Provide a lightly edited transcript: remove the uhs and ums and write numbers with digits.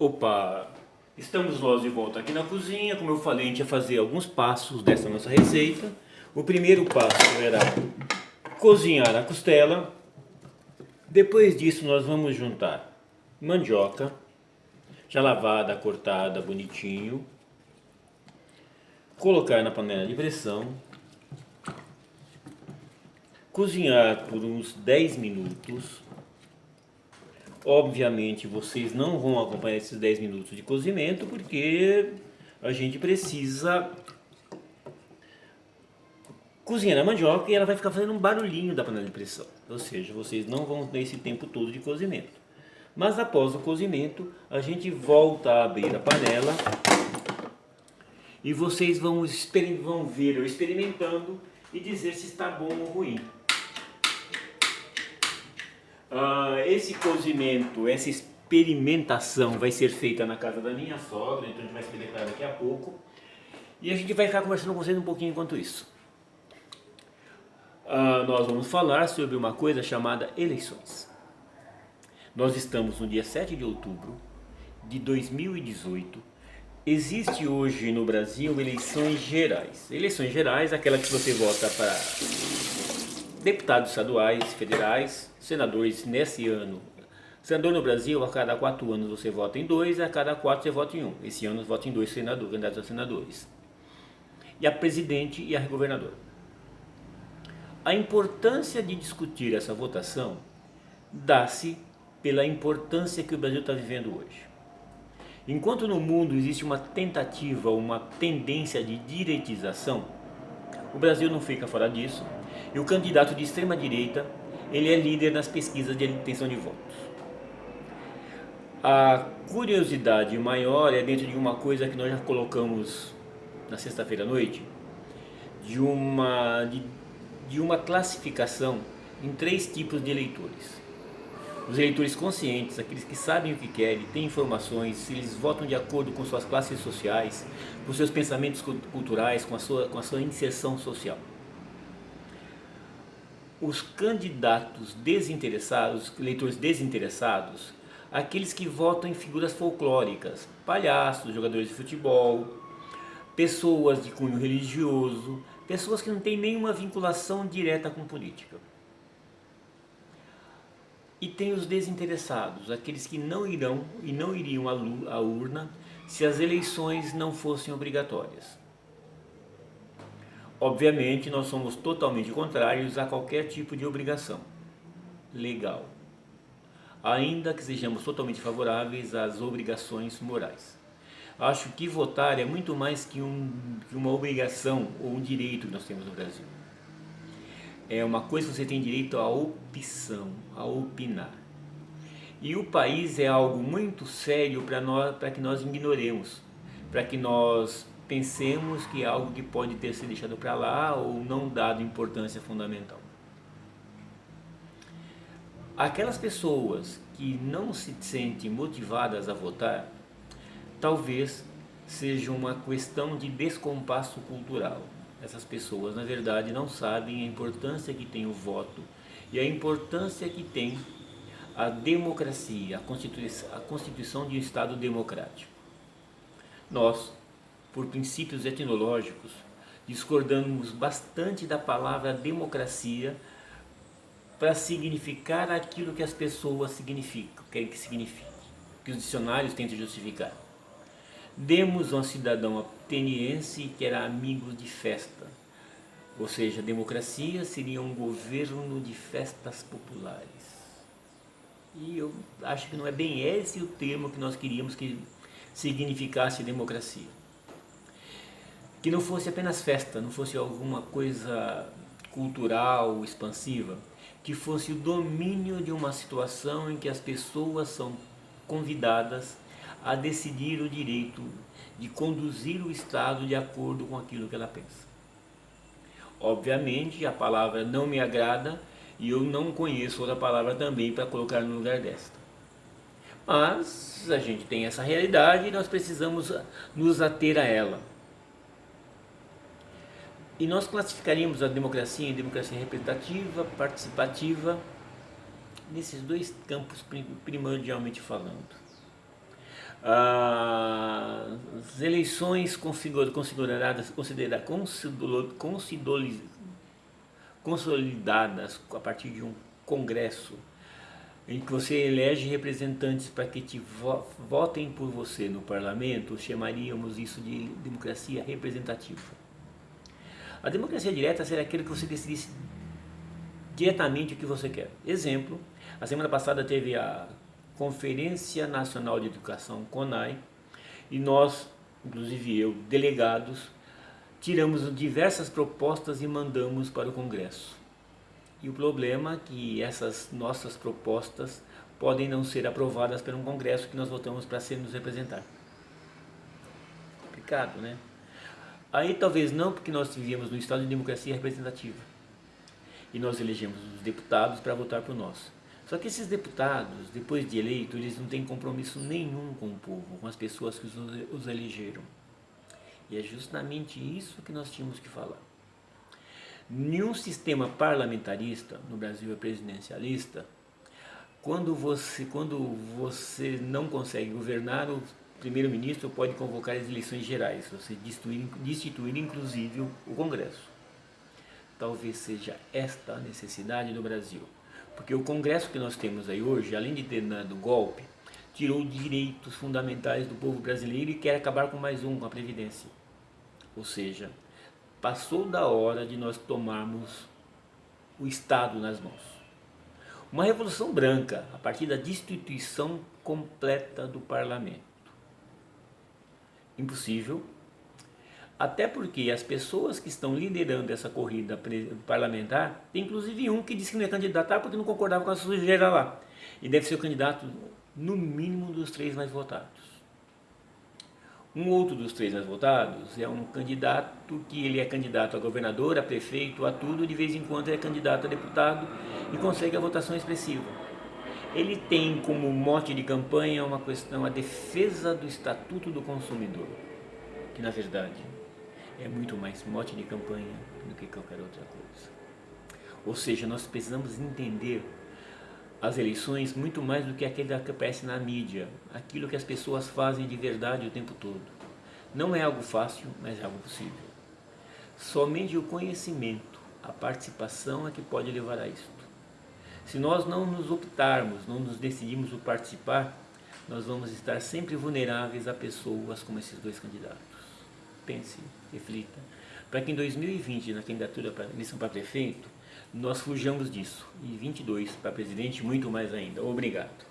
Opa! Estamos nós de volta aqui na cozinha. Como eu falei, a gente ia fazer alguns passos dessa nossa receita. O primeiro passo era cozinhar a costela. Depois disso nós vamos juntar mandioca, já lavada, cortada, bonitinho. Colocar na panela de pressão. Cozinhar por uns 10 minutos. Obviamente vocês não vão acompanhar esses 10 minutos de cozimento porque a gente precisa cozinhar a mandioca e ela vai ficar fazendo um barulhinho da panela de pressão. Ou seja, vocês não vão ter esse tempo todo de cozimento. Mas após o cozimento, a gente volta a abrir a panela e vocês vão ver eu experimentando e dizer se está bom ou ruim. Esse cozimento, essa experimentação vai ser feita na casa da minha sogra, então a gente vai experimentar daqui a pouco. E a gente vai ficar conversando com vocês um pouquinho enquanto isso. Nós vamos falar sobre uma coisa chamada eleições. Nós estamos no dia 7 de outubro de 2018. Existe hoje no Brasil eleições gerais. Eleições gerais, aquela que você vota para deputados estaduais, federais, senadores nesse ano. Senador no Brasil, a cada 4 anos você vota em 2, a cada 4 você vota em 1. Esse ano você vota em 2 senadores, candidatos a senadores. E a presidente e a governadora. A importância de discutir essa votação dá-se pela importância que o Brasil está vivendo hoje. Enquanto no mundo existe uma tentativa, uma tendência de direitização, o Brasil não fica fora disso. E o candidato de extrema direita, ele é líder nas pesquisas de intenção de votos. A curiosidade maior é dentro de uma coisa que nós já colocamos na sexta-feira à noite, de uma classificação em 3 tipos de eleitores. Os eleitores conscientes, aqueles que sabem o que querem, têm informações, eles votam de acordo com suas classes sociais, com seus pensamentos culturais, com a sua inserção social. Os candidatos desinteressados, eleitores desinteressados, aqueles que votam em figuras folclóricas, palhaços, jogadores de futebol, pessoas de cunho religioso, pessoas que não têm nenhuma vinculação direta com política. E tem os desinteressados, aqueles que não irão e não iriam à urna se as eleições não fossem obrigatórias. Obviamente, nós somos totalmente contrários a qualquer tipo de obrigação legal, ainda que sejamos totalmente favoráveis às obrigações morais. Acho que votar é muito mais que uma obrigação ou um direito que nós temos no Brasil. É uma coisa que você tem direito à opção, a opinar. E o país é algo muito sério para que nós ignoremos, para que nós pensemos que é algo que pode ter sido deixado para lá ou não dado importância fundamental. Aquelas pessoas que não se sentem motivadas a votar, talvez seja uma questão de descompasso cultural. Essas pessoas, na verdade, não sabem a importância que tem o voto e a importância que tem a democracia, a constituição de um Estado democrático. Nós, por princípios etnológicos, discordamos bastante da palavra democracia para significar aquilo que as pessoas querem que signifique, que os dicionários tentam justificar. Demos a um cidadão ateniense que era amigo de festa, ou seja, democracia seria um governo de festas populares. E eu acho que não é bem esse o termo que nós queríamos que significasse democracia. Que não fosse apenas festa, não fosse alguma coisa cultural, expansiva, que fosse o domínio de uma situação em que as pessoas são convidadas a decidir o direito de conduzir o Estado de acordo com aquilo que ela pensa. Obviamente a palavra não me agrada e eu não conheço outra palavra também para colocar no lugar desta. Mas a gente tem essa realidade e nós precisamos nos ater a ela. E nós classificaríamos a democracia em democracia representativa, participativa, nesses 2 campos primordialmente falando. As eleições consolidadas a partir de um congresso em que você elege representantes para que te votem por você no parlamento, chamaríamos isso de democracia representativa. A democracia direta será aquele que você decidisse diretamente o que você quer. Exemplo, a semana passada teve a Conferência Nacional de Educação, CONAE, e nós, inclusive eu, delegados, tiramos diversas propostas e mandamos para o Congresso. E o problema é que essas nossas propostas podem não ser aprovadas pelo Congresso que nós votamos para nos representar. Complicado, né? Aí talvez não, porque nós vivíamos no estado de democracia representativa. E nós elegemos os deputados para votar por nós. Só que esses deputados, depois de eleitos, eles não têm compromisso nenhum com o povo, com as pessoas que os elegeram. E é justamente isso que nós tínhamos que falar. Nenhum sistema parlamentarista, no Brasil é presidencialista, quando você não consegue governar, o primeiro-ministro pode convocar as eleições gerais, você destituir inclusive o Congresso. Talvez seja esta a necessidade do Brasil. Porque o Congresso que nós temos aí hoje, além de ter dado golpe, tirou direitos fundamentais do povo brasileiro e quer acabar com mais um, com a Previdência. Ou seja, passou da hora de nós tomarmos o Estado nas mãos. Uma revolução branca, a partir da destituição completa do parlamento. Impossível, até porque as pessoas que estão liderando essa corrida parlamentar, tem inclusive um que disse que não ia candidatar porque não concordava com a sujeira lá. E deve ser o candidato, no mínimo, dos 3 mais votados. Um outro dos 3 mais votados é um candidato que ele é candidato a governador, a prefeito, a tudo, de vez em quando é candidato a deputado e consegue a votação expressiva. Ele tem como mote de campanha uma questão, a defesa do Estatuto do Consumidor, que na verdade é muito mais mote de campanha do que qualquer outra coisa. Ou seja, nós precisamos entender as eleições muito mais do que aquilo que aparece na mídia, aquilo que as pessoas fazem de verdade o tempo todo. Não é algo fácil, mas é algo possível. Somente o conhecimento, a participação é que pode levar a isto. Se nós não nos optarmos, não nos decidirmos por participar, nós vamos estar sempre vulneráveis a pessoas como esses 2 candidatos. Pense, reflita, para que em 2020, na candidatura para eleição para prefeito, nós fujamos disso, e 22 para presidente, muito mais ainda. Obrigado.